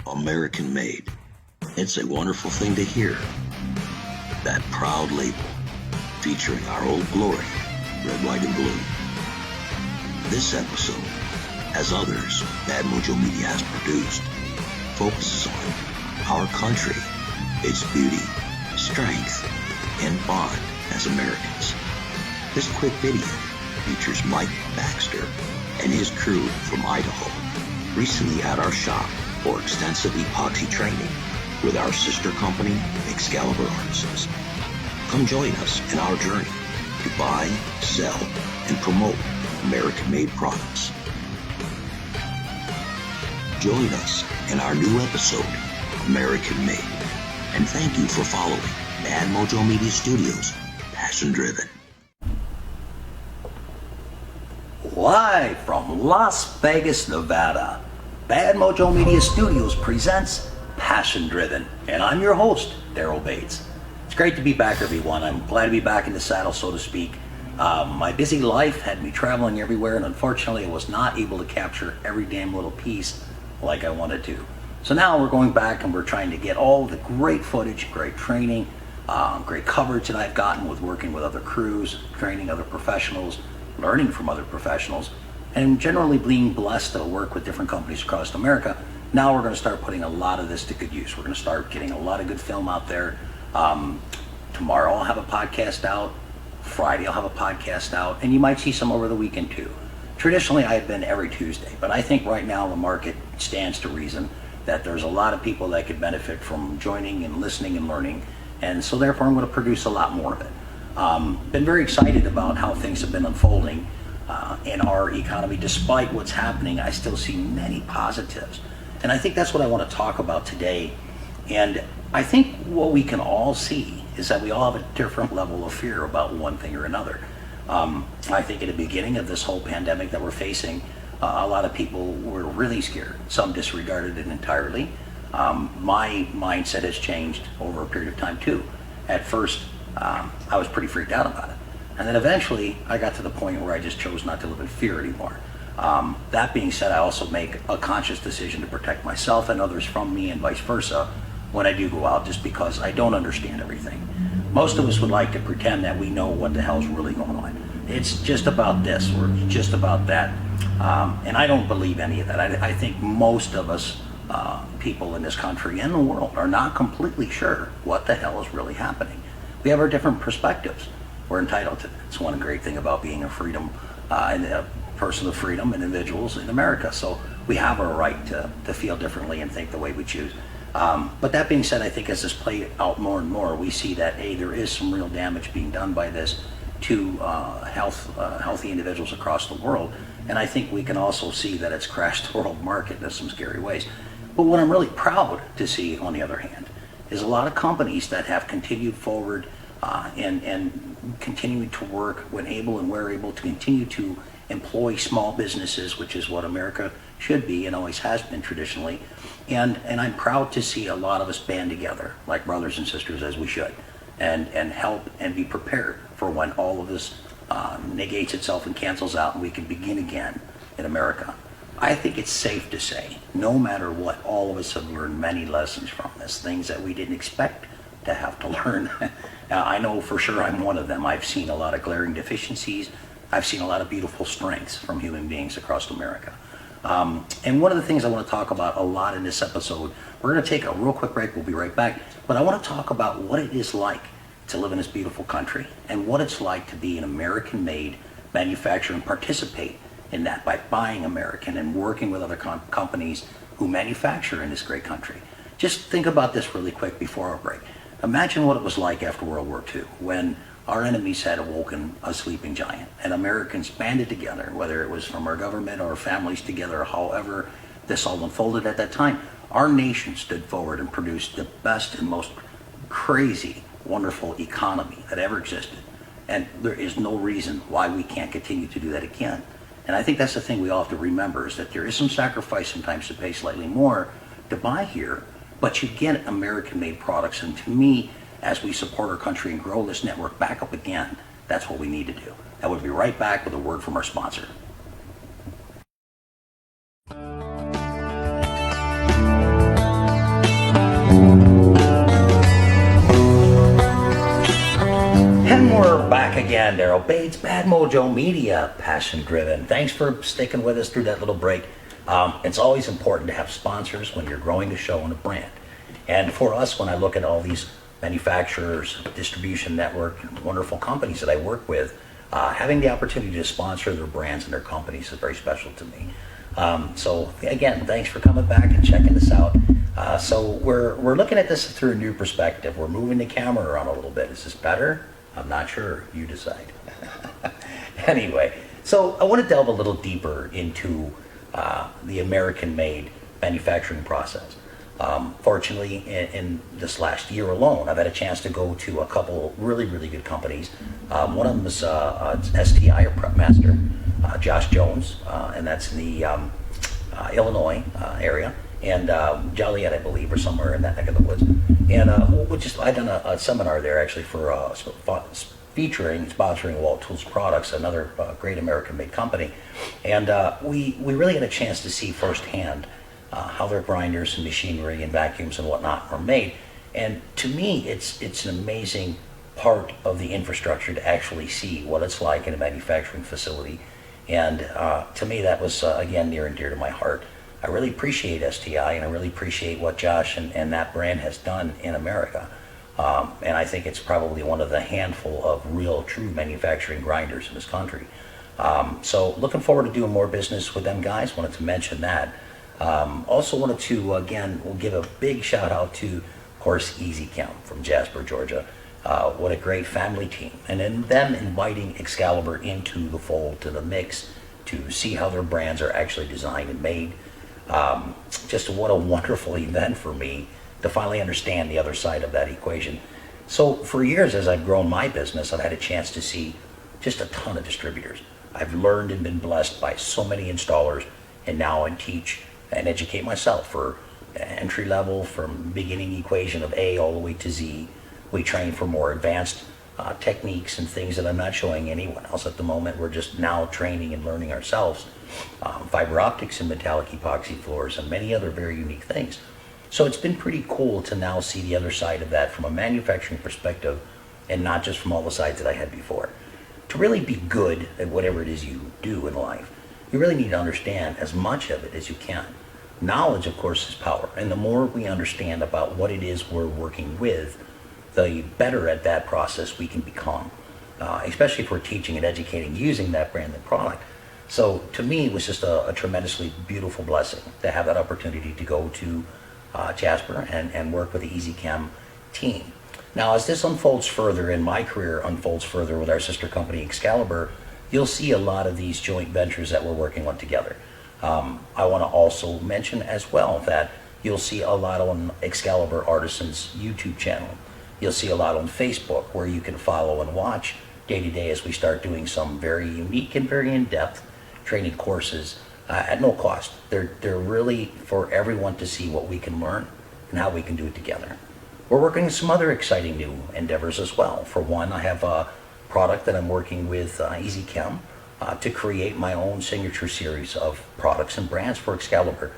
American made. It's a wonderful thing to hear. That proud label featuring our old glory, red, white, and blue. This episode, as others Bad Mojo Media has produced, focuses on our country, its beauty, strength, and bond as Americans. This quick video features Mike Baxter and his crew from Idaho, recently at our shop for extensive epoxy training with our sister company, Excalibur Artisans. Come join us in our journey to buy, sell, and promote American-made products. Join us in our new episode, American Made. And thank you for following Bad Mojo Media Studios, Passion Driven. Live from Las Vegas, Nevada, Bad Mojo Media Studios presents Passion Driven, and I'm your host, Daryl Bates. It's great to be back, everyone. I'm glad to be back in the saddle, so to speak. My busy life had me traveling everywhere, and unfortunately I was not able to capture every damn little piece like I wanted to. So now we're going back and we're trying to get all the great footage, great training, great coverage that I've gotten with working with other crews, training other professionals, learning from other professionals, and generally being blessed to work with different companies across America. Now we're going to start putting a lot of this to good use. We're going to start getting a lot of good film out there. Tomorrow I'll have a podcast out. Friday I'll have a podcast out, and you might see some over the weekend too. Traditionally I have been every Tuesday, but I think right now the market stands to reason that there's a lot of people that could benefit from joining and listening and learning, and so therefore I'm going to produce a lot more of it. Been very excited about how things have been unfolding in our economy. Despite what's happening, I still see many positives, and I think that's what I want to talk about today. And I think what we can all see is that we all have a different level of fear about one thing or another. I think at the beginning of this whole pandemic that we're facing, a lot of people were really scared. Some disregarded it entirely. My mindset has changed over a period of time too. At first, I was pretty freaked out about it. And then eventually, I got to the point where I just chose not to live in fear anymore. That being said, I also make a conscious decision to protect myself and others from me and vice versa when I do go out, just because I don't understand everything. Most of us would like to pretend that we know what the hell's really going on. It's just about this, or it's just about that. And I don't believe any of that. I think most of us, people in this country and the world, are not completely sure what the hell is really happening. We have our different perspectives. We're entitled to it. It's one great thing about being a freedom and a person of freedom and individuals in America. So we have our right to feel differently and think the way we choose. But that being said, I think as this plays out more and more, we see that there is some real damage being done by this to healthy individuals across the world. And I think we can also see that it's crashed the world market in some scary ways. But what I'm really proud to see, on the other hand, is a lot of companies that have continued forward and continuing to work when able and where able to continue to employ small businesses, which is what America should be and always has been traditionally. And I'm proud to see a lot of us band together like brothers and sisters, as we should, and help and be prepared for when all of this negates itself and cancels out and we can begin again in America. I think it's safe to say, no matter what, all of us have learned many lessons from this, things that we didn't expect to have to learn. Now, I know for sure I'm one of them. I've seen a lot of glaring deficiencies. I've seen a lot of beautiful strengths from human beings across America. And one of the things I want to talk about a lot in this episode, we're going to take a real quick break, we'll be right back, but I want to talk about what it is like to live in this beautiful country and what it's like to be an American-made manufacturer and participate in that by buying American and working with other companies who manufacture in this great country. Just think about this really quick before our break. Imagine what it was like after World War II when our enemies had awoken a sleeping giant and Americans banded together, whether it was from our government or families together, however this all unfolded at that time. Our nation stood forward and produced the best and most crazy, wonderful economy that ever existed. And there is no reason why we can't continue to do that again. And I think that's the thing we all have to remember, is that there is some sacrifice sometimes to pay slightly more to buy here, but you get American-made products. And to me, as we support our country and grow this network back up again, that's what we need to do. And we'll be right back with a word from our sponsor. again, Daryl Bates, Bad Mojo Media, passion driven. Thanks for sticking with us through that little break. It's always important to have sponsors when you're growing a show and a brand. And for us, when I look at all these manufacturers, distribution network, wonderful companies that I work with, having the opportunity to sponsor their brands and their companies is very special to me. So again, thanks for coming back and checking this out. So we're looking at this through a new perspective. We're moving the camera around a little bit. Is this better? I'm not sure. You decide. Anyway, so I want to delve a little deeper into the American-made manufacturing process. Fortunately, in this last year alone, I've had a chance to go to a couple really, really good companies. One of them is STI or Prep Master, Josh Jones, and that's in the Illinois area, and Joliet, I believe, or somewhere in that neck of the woods. And I've done a seminar there actually for sponsoring Walt Tools Products, another great American-made company. And we really had a chance to see firsthand how their grinders and machinery and vacuums and whatnot are made. And to me, it's an amazing part of the infrastructure to actually see what it's like in a manufacturing facility. And to me, that was, again, near and dear to my heart. I really appreciate STI, and I really appreciate what Josh and that brand has done in America. And I think it's probably one of the handful of real, true manufacturing grinders in this country. So looking forward to doing more business with them guys. Wanted to mention that. Also wanted to, again, we'll give a big shout out to, of course, EasyChem from Jasper, Georgia. What a great family team. And then them inviting Excalibur into the fold, to the mix, to see how their brands are actually designed and made. Just what a wonderful event for me to finally understand the other side of that equation. So for years, as I've grown my business, I've had a chance to see just a ton of distributors. I've learned and been blessed by so many installers, and now I teach and educate myself for entry level, from beginning equation of A all the way to Z. We train for more advanced techniques and things that I'm not showing anyone else at the moment. We're just now training and learning ourselves. Fiber optics and metallic epoxy floors and many other very unique things. So it's been pretty cool to now see the other side of that from a manufacturing perspective, and not just from all the sides that I had before. To really be good at whatever it is you do in life, you really need to understand as much of it as you can. Knowledge, of course, is power, and the more we understand about what it is we're working with, the better at that process we can become, especially if we're teaching and educating using that brand and product. So to me, it was just a tremendously beautiful blessing to have that opportunity to go to Jasper and work with the EasyChem team. Now, as this unfolds further, and my career unfolds further with our sister company Excalibur, you'll see a lot of these joint ventures that we're working on together. I want to also mention as well that you'll see a lot on Excalibur Artisans YouTube channel. You'll see a lot on Facebook, where you can follow and watch day to day as we start doing some very unique and very in-depth training courses at no cost. They're really for everyone to see what we can learn and how we can do it together. We're working on some other exciting new endeavors as well. For one, I have a product that I'm working with EasyChem to create my own signature series of products and brands for Excalibur.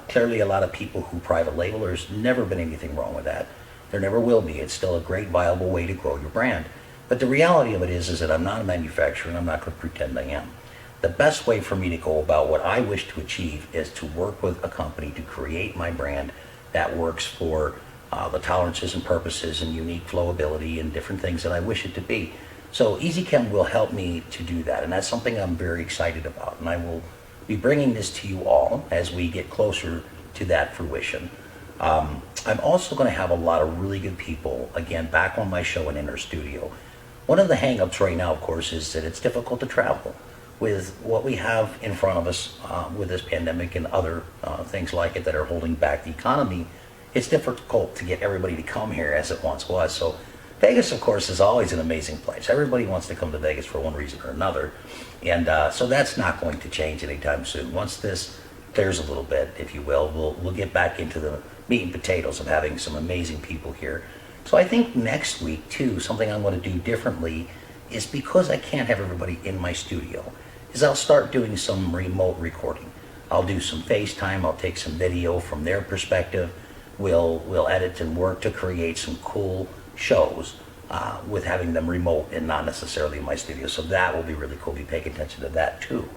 Clearly, a lot of people who private label, there's never been anything wrong with that. There never will be. It's still a great, viable way to grow your brand. But the reality of it is that I'm not a manufacturer, and I'm not going to pretend I am. The best way for me to go about what I wish to achieve is to work with a company to create my brand that works for the tolerances and purposes and unique flowability and different things that I wish it to be. So EasyChem will help me to do that, and that's something I'm very excited about. And I will be bringing this to you all as we get closer to that fruition. I'm also going to have a lot of really good people, again, back on my show and in our studio. One of the hang-ups right now, of course, is that it's difficult to travel. With what we have in front of us with this pandemic and other things like it that are holding back the economy, it's difficult to get everybody to come here as it once was. So Vegas, of course, is always an amazing place. Everybody wants to come to Vegas for one reason or another. And so that's not going to change anytime soon. Once this clears a little bit, if you will, we'll get back into the meat and potatoes of having some amazing people here. So I think next week, too, something I'm going to do differently is, because I can't have everybody in my studio, is I'll start doing some remote recording. I'll do some FaceTime. I'll take some video from their perspective. We'll edit and work to create some cool shows with having them remote and not necessarily in my studio. So that will be really cool. Be paying attention to that too.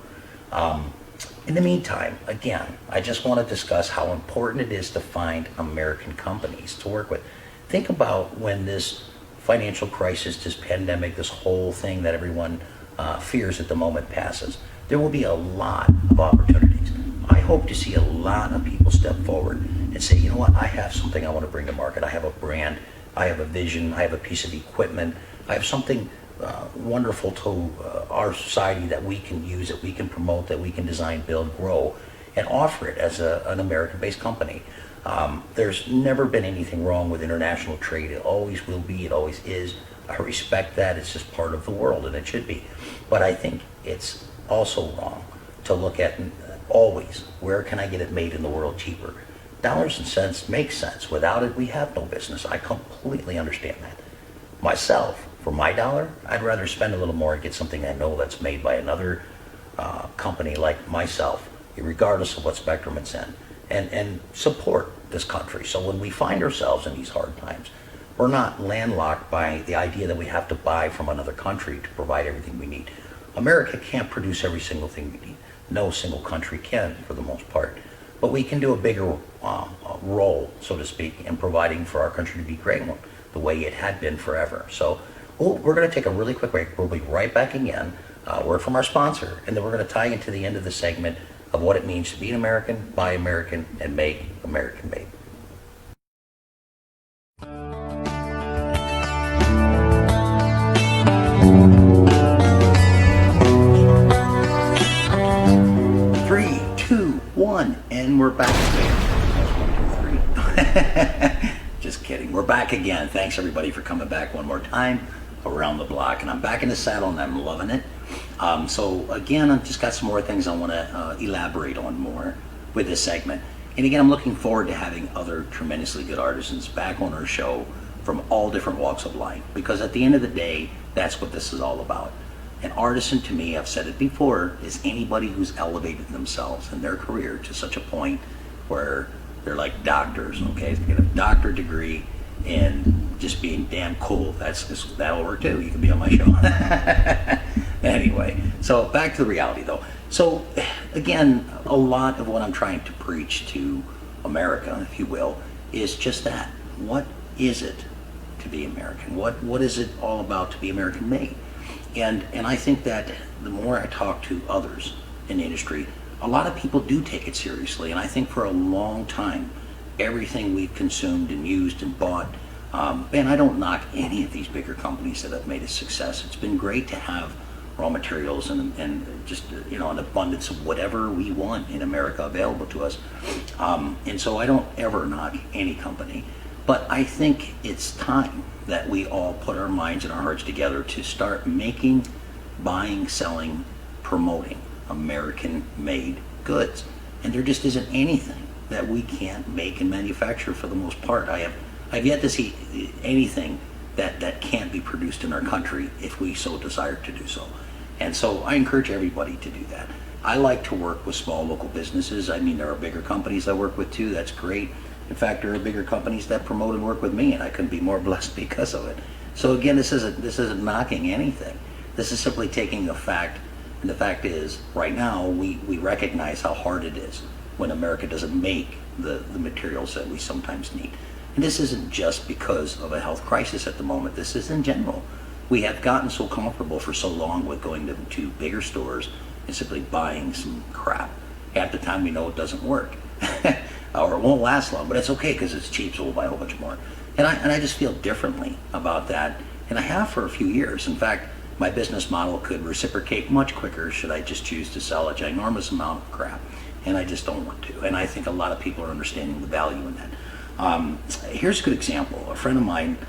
In the meantime, again, I just want to discuss how important it is to find American companies to work with. Think about when this financial crisis, this pandemic, this whole thing that everyone fears at the moment passes. There will be a lot of opportunities. I hope to see a lot of people step forward and say, you know what, I have something I want to bring to market. I have a brand, I have a vision, I have a piece of equipment, I have something wonderful to our society that we can use, that we can promote, that we can design, build, grow, and offer it as an American-based company. There's never been anything wrong with international trade. It always will be, it always is. I respect that. It's just part of the world, and it should be. But I think it's also wrong to look at always, where can I get it made in the world cheaper? Dollars and cents make sense. Without it, we have no business. I completely understand that. Myself, for my dollar, I'd rather spend a little more and get something I know that's made by another company like myself, regardless of what spectrum it's in, and support this country. So when we find ourselves in these hard times, we're not landlocked by the idea that we have to buy from another country to provide everything we need. America can't produce every single thing we need. No single country can, for the most part. But we can do a bigger role, so to speak, in providing for our country to be great, the way it had been forever. So we're going to take a really quick break. We'll be right back again. Word from our sponsor, and then we're going to tie into the end of the segment of what it means to be an American, buy American, and make American made. Three, two, one, and we're back again. 1, 2, 3. Just kidding. We're back again. Thanks everybody for coming back one more time around the block, and I'm back in the saddle and I'm loving it. So again, I've just got some more things I want to elaborate on more with this segment. And again, I'm looking forward to having other tremendously good artisans back on our show from all different walks of life, because at the end of the day, that's what this is all about. An artisan, to me, I've said it before, is anybody who's elevated themselves in their career to such a point where they're like doctors, okay? They get a doctorate degree in just being damn cool. That'll work too. You can be on my show. Anyway, so back to the reality though. So again, a lot of what I'm trying to preach to America, if you will, is just that. What is it to be American? What is it all about to be American made? And I think that the more I talk to others in the industry, a lot of people do take it seriously. And I think for a long time, everything we've consumed and used and bought, and I don't knock any of these bigger companies that have made a success. It's been great to have raw materials and just an abundance of whatever we want in America available to us. And so I don't ever knock any company. But I think it's time that we all put our minds and our hearts together to start making, buying, selling, promoting American-made goods. And there just isn't anything that we can't make and manufacture for the most part. I've yet to see anything that can't be produced in our country if we so desire to do so. And so I encourage everybody to do that. I like to work with small local businesses. I mean, there are bigger companies I work with too. That's great. In fact, there are bigger companies that promote and work with me, and I couldn't be more blessed because of it. So again, this isn't knocking anything. This is simply taking a fact, and the fact is, right now, we recognize how hard it is when America doesn't make the materials that we sometimes need. And this isn't just because of a health crisis at the moment. This is in general. We have gotten so comfortable for so long with going to bigger stores and simply buying some crap. Half the time we know it doesn't work. Or it won't last long, but it's okay because it's cheap, so we'll buy a whole bunch more. And I just feel differently about that, and I have for a few years. In fact, my business model could reciprocate much quicker should I just choose to sell a ginormous amount of crap, and I just don't want to. And I think a lot of people are understanding the value in that. Here's a good example. A friend of mine,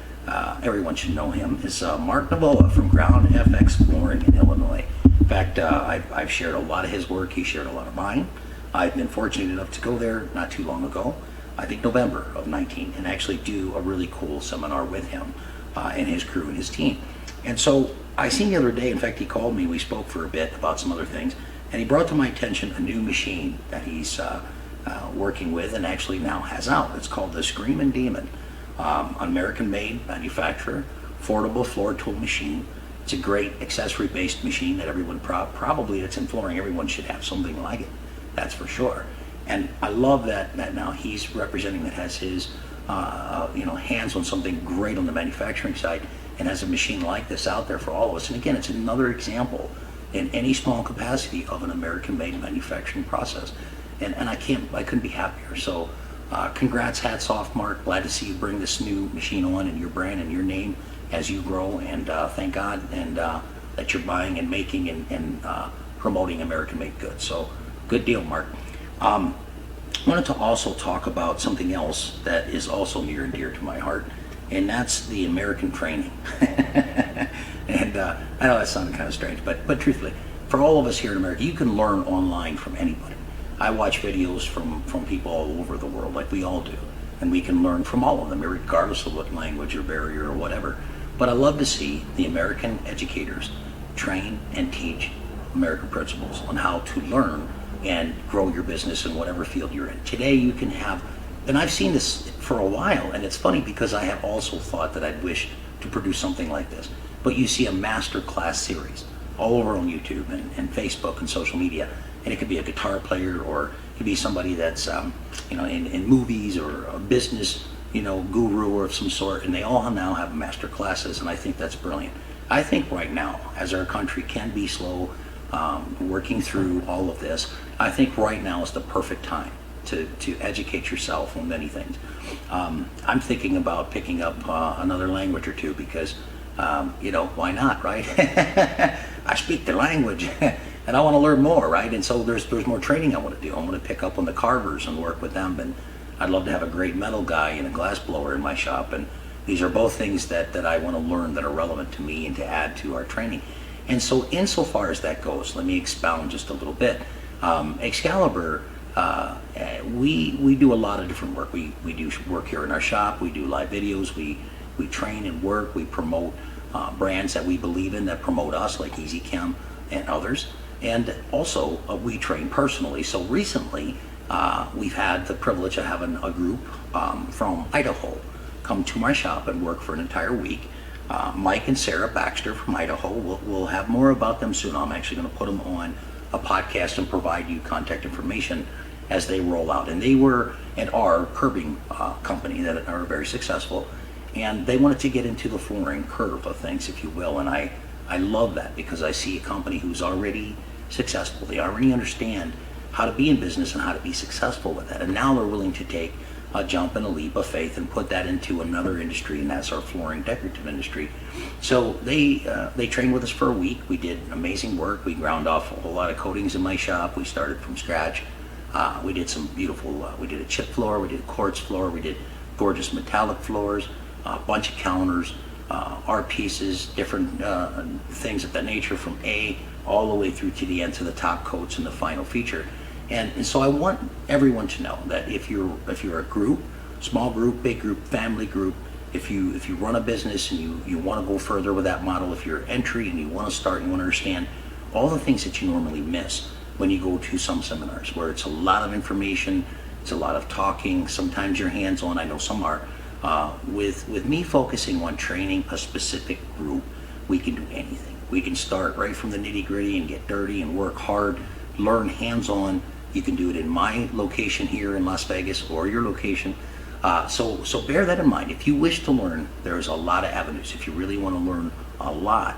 everyone should know him, is Mark Navola from Ground FX Flooring in Illinois. In fact, I've shared a lot of his work. He shared a lot of mine. I've been fortunate enough to go there not too long ago, I think November of 19, and actually do a really cool seminar with him and his crew and his team. And so I seen the other day, in fact, he called me, we spoke for a bit about some other things, and he brought to my attention a new machine that he's working with and actually now has out. It's called the Screamin' Demon, American-made manufacturer, affordable floor tool machine. It's a great accessory-based machine that everyone probably that's in flooring. Everyone should have something like it. That's for sure. And I love that now he's representing that has his hands on something great on the manufacturing side and has a machine like this out there for all of us. And again, it's another example in any small capacity of an American-made manufacturing process. And I couldn't be happier. So congrats, hats off, Mark. Glad to see you bring this new machine on and your brand and your name as you grow. And thank God and that you're buying and making and promoting American-made goods. So good deal, Mark. I wanted to also talk about something else that is also near and dear to my heart, and that's the American training. And I know that sounded kind of strange, but truthfully, for all of us here in America, you can learn online from anybody. I watch videos from people all over the world, like we all do, and we can learn from all of them, regardless of what language or barrier or whatever. But I love to see the American educators train and teach American principles on how to learn and grow your business in whatever field you're in. Today you can have, and I've seen this for a while, and it's funny because I have also thought that I'd wish to produce something like this. But you see a master class series all over on YouTube and Facebook and social media, and it could be a guitar player or it could be somebody that's in movies or a business guru of some sort, and they all now have master classes, and I think that's brilliant. I think right now, as our country can be slow, working through all of this, I think right now is the perfect time to educate yourself on many things. I'm thinking about picking up another language or two because, why not, right? I speak the language and I want to learn more, right? And so there's more training I want to do. I want to pick up on the carvers and work with them, and I'd love to have a great metal guy and a glass blower in my shop, and these are both things that I want to learn that are relevant to me and to add to our training. And so insofar as that goes, let me expound just a little bit. Excalibur, we do a lot of different work. We do work here in our shop. We do live videos. We train and work. We promote brands that we believe in that promote us, like EasyChem and others. And also we train personally. So recently we've had the privilege of having a group from Idaho come to my shop and work for an entire week. Mike and Sarah Baxter from Idaho. We'll have more about them soon. I'm actually going to put them on a podcast and provide you contact information as they roll out. And they were and are a curbing company that are very successful, and they wanted to get into the flooring curve of things, if you will. And I love that because I see a company who's already successful. They already understand how to be in business and how to be successful with that. And now they're willing to take a jump and a leap of faith and put that into another industry, and that's our flooring decorative industry. So they trained with us for a week. We did amazing work. We ground off a whole lot of coatings in my shop. We started from scratch. We did some beautiful, we did a chip floor, we did a quartz floor, we did gorgeous metallic floors, a bunch of counters, art pieces, different things of that nature, from A all the way through to the end, to the top coats and the final feature. And so I want everyone to know that if you're a group, small group, big group, family group, if you run a business and you want to go further with that model, if you're entry and you want to start and you want to understand all the things that you normally miss when you go to some seminars, where it's a lot of information, it's a lot of talking, sometimes you're hands-on, I know some are. With me focusing on training a specific group, we can do anything. We can start right from the nitty-gritty and get dirty and work hard, learn hands-on. You can do it in my location here in Las Vegas or your location. So bear that in mind. If you wish to learn, there's a lot of avenues. If you really want to learn a lot,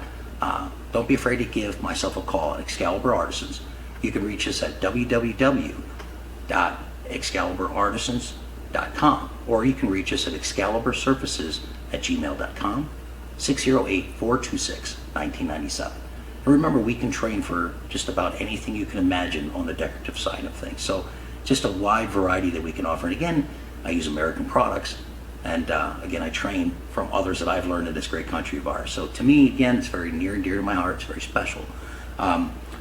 don't be afraid to give myself a call at Excalibur Artisans. You can reach us at www.excaliburartisans.com, or you can reach us at excalibursurfaces@gmail.com, 608-426-1997. And remember, we can train for just about anything you can imagine on the decorative side of things. So just a wide variety that we can offer. And again, I use American products, and again, I train from others that I've learned in this great country of ours. So to me, again, it's very near and dear to my heart. It's very special.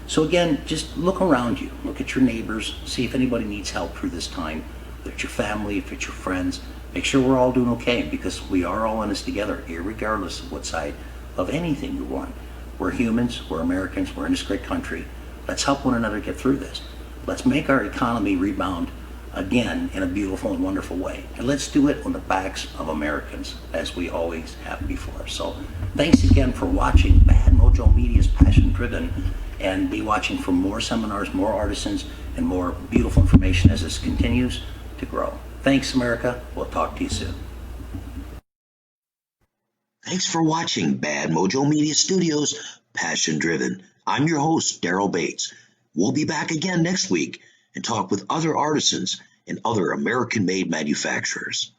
So again, just look around you, look at your neighbors, see if anybody needs help through this time, if it's your family, if it's your friends. Make sure we're all doing okay, because we are all in this together, regardless of what side of anything you want. We're humans, we're Americans, we're in this great country. Let's help one another get through this. Let's make our economy rebound again in a beautiful and wonderful way. And let's do it on the backs of Americans, as we always have before. So thanks again for watching Bad Mojo Media's Passion Driven, and be watching for more seminars, more artisans, and more beautiful information as this continues to grow. Thanks, America. We'll talk to you soon. Thanks for watching Bad Mojo Media Studios Passion Driven. I'm your host, Daryl Bates. We'll be back again next week and talk with other artisans and other American-made manufacturers.